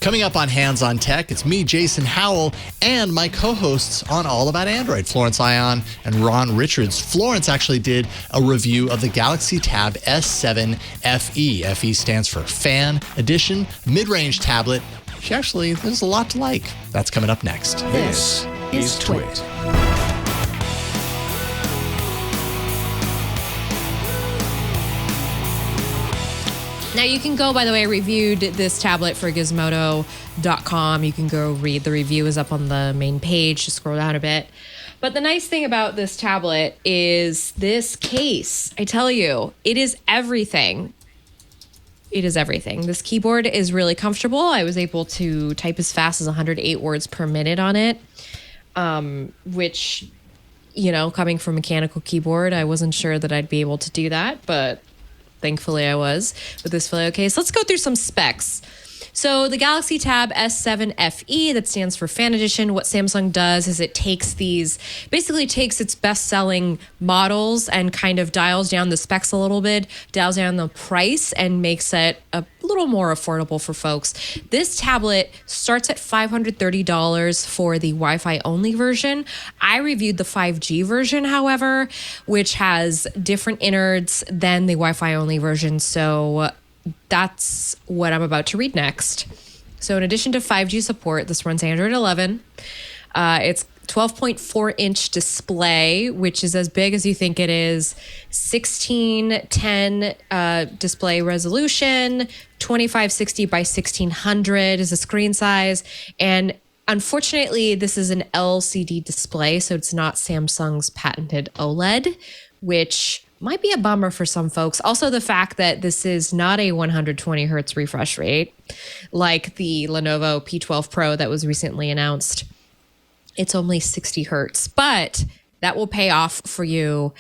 Coming up on Hands on Tech, it's me, Jason Howell, and my co-hosts on All About Android, Florence Ion and Ron Richards. Florence actually did a review of the Galaxy Tab S7 FE. FE stands for Fan Edition Mid-Range Tablet. There's a lot to like. That's coming up next. This is TWiT. Now, you can go, by the way, I reviewed this tablet for Gizmodo.com. You can go read. The review is up on the main page. Just scroll down a bit. But the nice thing about this tablet is this case. I tell you, it is everything. It is everything. This keyboard is really comfortable. I was able to type as fast as 108 words per minute on it, which, coming from a mechanical keyboard, I wasn't sure that I'd be able to do that, but thankfully I was with this Folio case. Let's go through some specs. So the Galaxy Tab S7 FE, that stands for Fan Edition. What Samsung does is it takes its best-selling models and kind of dials down the specs a little bit, dials down the price, and makes it a little more affordable for folks. This tablet starts at $530 for the Wi-Fi only version. I reviewed the 5G version, however, which has different innards than the Wi-Fi only version. So that's what I'm about to read next. So in addition to 5G support, this runs Android 11. It's 12.4-inch display, which is as big as you think it is. 1610 display resolution, 2560 by 1600 is the screen size. And unfortunately, this is an LCD display, so it's not Samsung's patented OLED, which might be a bummer for some folks. Also, the fact that this is not a 120 hertz refresh rate like the Lenovo P12 Pro that was recently announced. It's only 60 hertz, but that will pay off for you,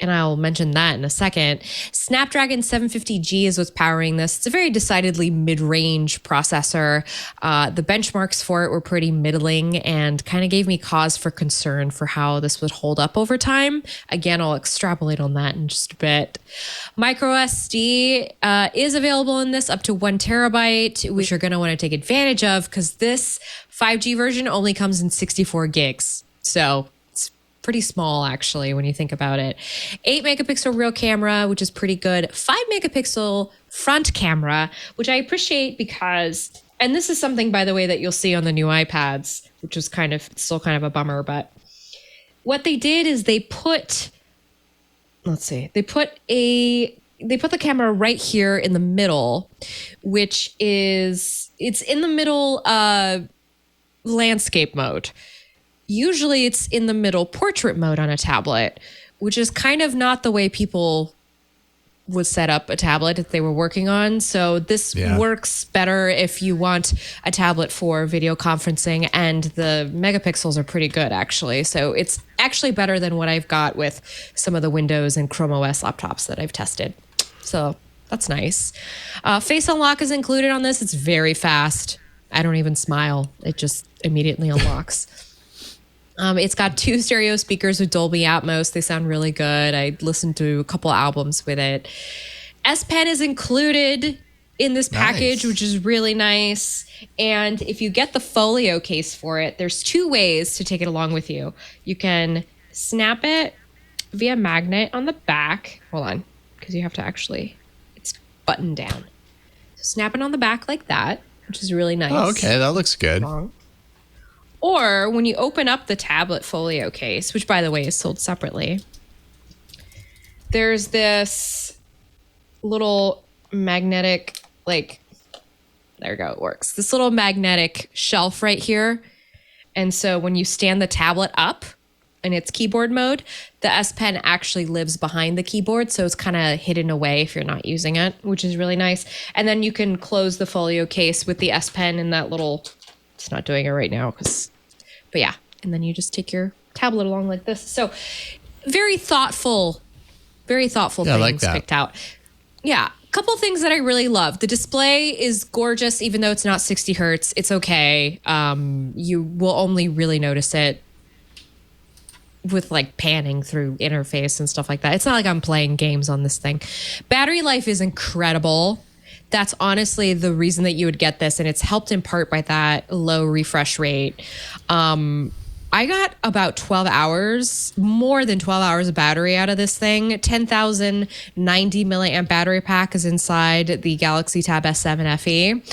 and I'll mention that in a second. Snapdragon 750G is what's powering this. It's a very decidedly mid-range processor. The benchmarks for it were pretty middling and kind of gave me cause for concern for how this would hold up over time. Again, I'll extrapolate on that in just a bit. Micro SD is available in this up to 1 terabyte, which you're going to want to take advantage of because this 5G version only comes in 64 gigs. So pretty small, actually, when you think about it. 8 megapixel real camera, which is pretty good. 5 megapixel front camera, which I appreciate because, and this is something, by the way, that you'll see on the new iPads, which is still kind of a bummer, but what they did is they put the camera right here in the middle, which is, it's in the middle landscape mode. Usually it's in the middle portrait mode on a tablet, which is kind of not the way people would set up a tablet that they were working on. So this works better if you want a tablet for video conferencing, and the megapixels are pretty good, actually. So it's actually better than what I've got with some of the Windows and Chrome OS laptops that I've tested. So that's nice. Face Unlock is included on this. It's very fast. I don't even smile. It just immediately unlocks. It's got 2 stereo speakers with Dolby Atmos. They sound really good. I listened to a couple albums with it. S Pen is included in this package, which is really nice. And if you get the Folio case for it, there's 2 ways to take it along with you. You can snap it via magnet on the back. Hold on, because you have to it's buttoned down. So snap it on the back like that, which is really nice. Oh, okay, that looks good. Or when you open up the tablet Folio case, which, by the way, is sold separately, there's this little magnetic, there we go, it works. This little magnetic shelf right here. And so when you stand the tablet up in its keyboard mode, the S Pen actually lives behind the keyboard. So it's kind of hidden away if you're not using it, which is really nice. And then you can close the Folio case with the S Pen in that little... It's not doing it right now, but yeah. And then you just take your tablet along like this. So very thoughtful things like that. picked out. Yeah. A couple things that I really love. The display is gorgeous, even though it's not 60 hertz. It's okay. You will only really notice it with panning through interface and stuff like that. It's not like I'm playing games on this thing. Battery life is incredible. That's honestly the reason that you would get this. And it's helped in part by that low refresh rate. I got about 12 hours, more than 12 hours of battery out of this thing. 10,090 milliamp battery pack is inside the Galaxy Tab S7 FE.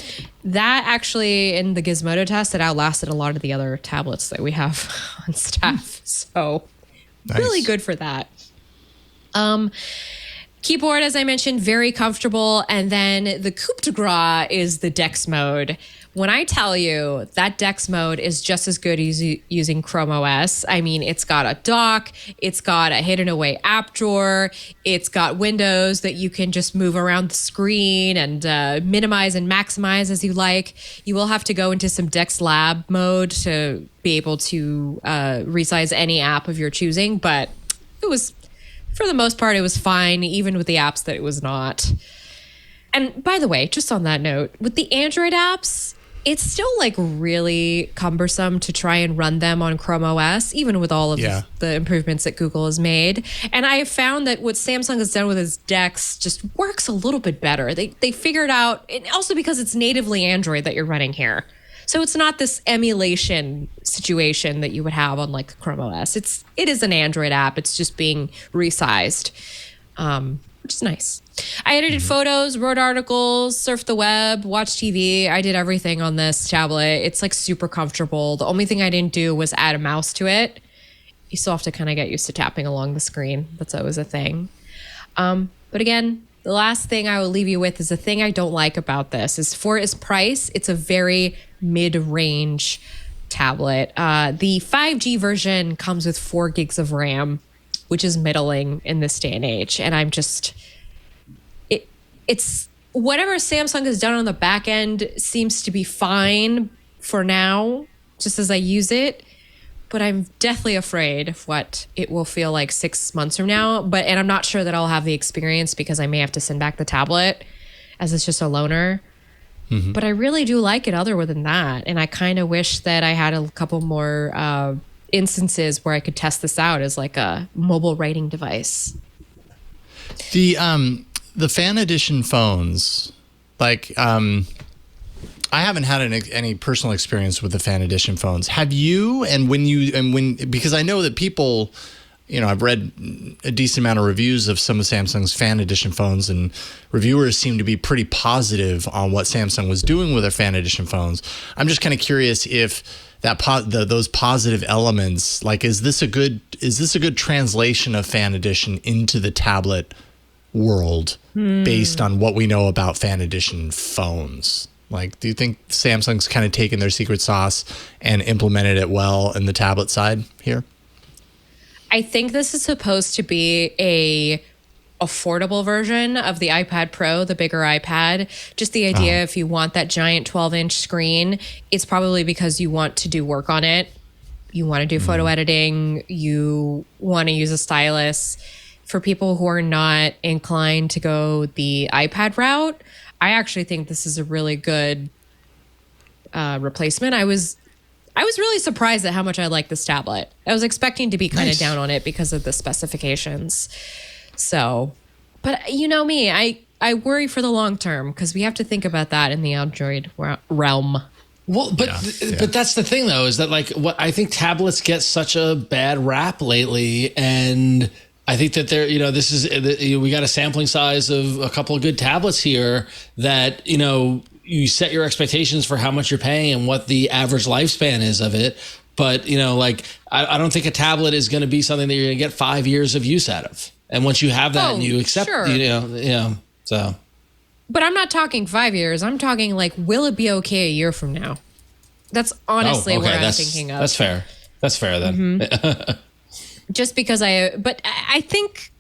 That actually, in the Gizmodo test, it outlasted a lot of the other tablets that we have on staff. So really good for that. Keyboard, as I mentioned, very comfortable. And then the coup de grace is the DeX mode. When I tell you that DeX mode is just as good as using Chrome OS, I mean, it's got a dock, it's got a hidden away app drawer, it's got windows that you can just move around the screen and minimize and maximize as you like. You will have to go into some DeX Lab mode to be able to resize any app of your choosing, but it was, for the most part, it was fine, even with the apps that it was not. And by the way, just on that note, with the Android apps, it's still like really cumbersome to try and run them on Chrome OS, even with all of the improvements that Google has made. And I have found that what Samsung has done with its DeX just works a little bit better. They figured out, and also because it's natively Android that you're running here. So it's not this emulation situation that you would have on like Chrome OS. It is an Android app. It's just being resized, which is nice. I edited photos, wrote articles, surfed the web, watched TV. I did everything on this tablet. It's like super comfortable. The only thing I didn't do was add a mouse to it. You still have to kind of get used to tapping along the screen. That's always a thing. But again, the last thing I will leave you with is the thing I don't like about this is for its price, it's a very mid-range tablet. The 5G version comes with 4 gigs of RAM, which is middling in this day and age. And I'm just... It's whatever Samsung has done on the back end seems to be fine for now, just as I use it. But I'm deathly afraid of what it will feel like 6 months from now. And I'm not sure that I'll have the experience because I may have to send back the tablet as it's just a loaner. Mm-hmm. But I really do like it other than that. And I kind of wish that I had a couple more instances where I could test this out as like a mobile writing device. The fan edition phones, like, I haven't had any personal experience with the fan edition phones. Have you? Because I know that people, I've read a decent amount of reviews of some of Samsung's fan edition phones, and reviewers seem to be pretty positive on what Samsung was doing with their fan edition phones. I'm just kind of curious if those positive elements, like, is this a good translation of fan edition into the tablet world based on what we know about fan edition phones? Like, do you think Samsung's kind of taken their secret sauce and implemented it well in the tablet side here? I think this is supposed to be a affordable version of the iPad Pro, the bigger iPad. Just the idea, if you want that giant 12-inch screen, it's probably because you want to do work on it. You want to do photo editing. You want to use a stylus. For people who are not inclined to go the iPad route, I actually think this is a really good replacement. I was really surprised at how much I like this tablet. I was expecting to be kind of down on it because of the specifications. So, but you know me, I worry for the long term because we have to think about that in the Android realm. Well, but that's the thing though, is that like what I think tablets get such a bad rap lately, and I think that this is, we got a sampling size of a couple of good tablets here that, you set your expectations for how much you're paying and what the average lifespan is of it. But, I don't think a tablet is going to be something that you're going to get 5 years of use out of. And once you have that and you accept, so. But I'm not talking 5 years. I'm talking like, will it be okay a year from now? That's honestly what I'm thinking of. That's fair. That's fair then. Mm-hmm. Just because but I think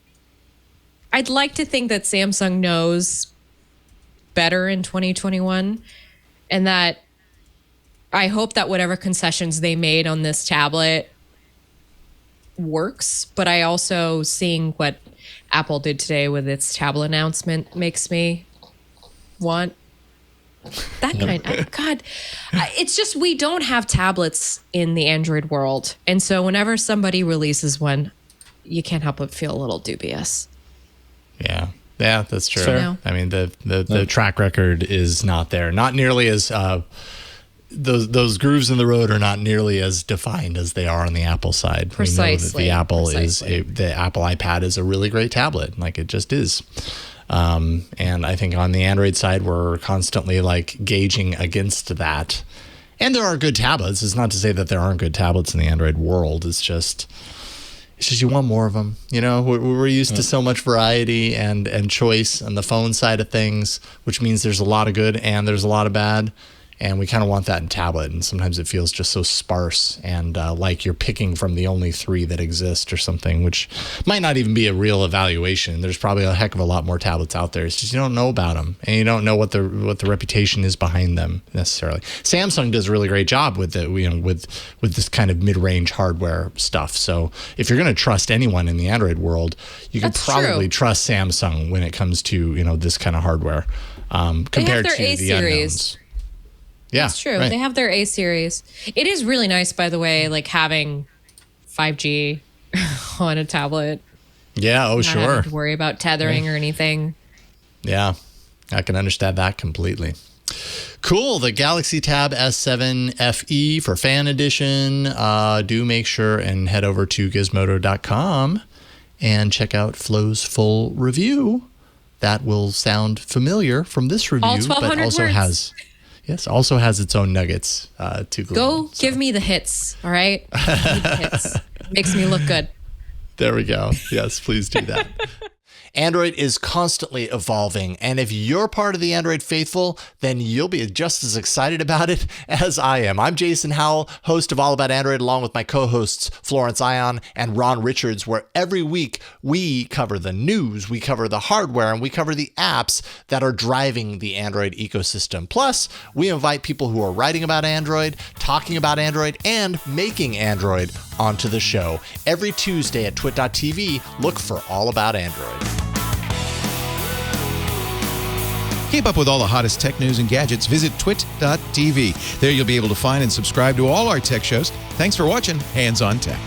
I'd like to think that Samsung knows better in 2021, and that I hope that whatever concessions they made on this tablet works. But I also, seeing what Apple did today with its tablet announcement, makes me want that kind of, God, it's just, we don't have tablets in the Android world. And so whenever somebody releases one, you can't help but feel a little dubious. Yeah. Yeah, that's true. Fair. I mean, the track record is not there. Not nearly as those grooves in the road are not nearly as defined as they are on the Apple side. Precisely. We know that the Apple iPad is a really great tablet. Like, it just is. And I think on the Android side, we're constantly like gauging against that. And there are good tablets. It's not to say that there aren't good tablets in the Android world. It's just you want more of them. You know, we're used to so much variety and choice on the phone side of things, which means there's a lot of good and there's a lot of bad. And we kind of want that in tablet. And sometimes it feels just so sparse and like you're picking from the only 3 that exist or something, which might not even be a real evaluation. There's probably a heck of a lot more tablets out there. It's just you don't know about them, and you don't know what the reputation is behind them necessarily. Samsung does a really great job with it, with this kind of mid-range hardware stuff. So if you're going to trust anyone in the Android world, you can probably trust Samsung when it comes to this kind of hardware compared to the unknowns. Yeah, that's true. Right. They have their A series. It is really nice, by the way, like having 5G on a tablet. Yeah, not sure. having to worry about tethering or anything. Yeah, I can understand that completely. Cool. The Galaxy Tab S7 FE for Fan Edition. Do make sure and head over to gizmodo.com and check out Flo's full review. That will sound familiar from this review, but also words. Also has its own nuggets to glean. Give me the hits, all right? Give me the hits. Makes me look good. There we go. Yes, please do that. Android is constantly evolving, and if you're part of the Android faithful, then you'll be just as excited about it as I am. I'm Jason Howell, host of All About Android, along with my co-hosts Florence Ion and Ron Richards, where every week we cover the news, we cover the hardware, and we cover the apps that are driving the Android ecosystem. Plus, we invite people who are writing about Android, talking about Android, and making Android onto the show. Every Tuesday at TWiT.tv, look for All About Android. Keep up with all the hottest tech news and gadgets. Visit TWiT.tv. There you'll be able to find and subscribe to all our tech shows. Thanks for watching Hands on Tech.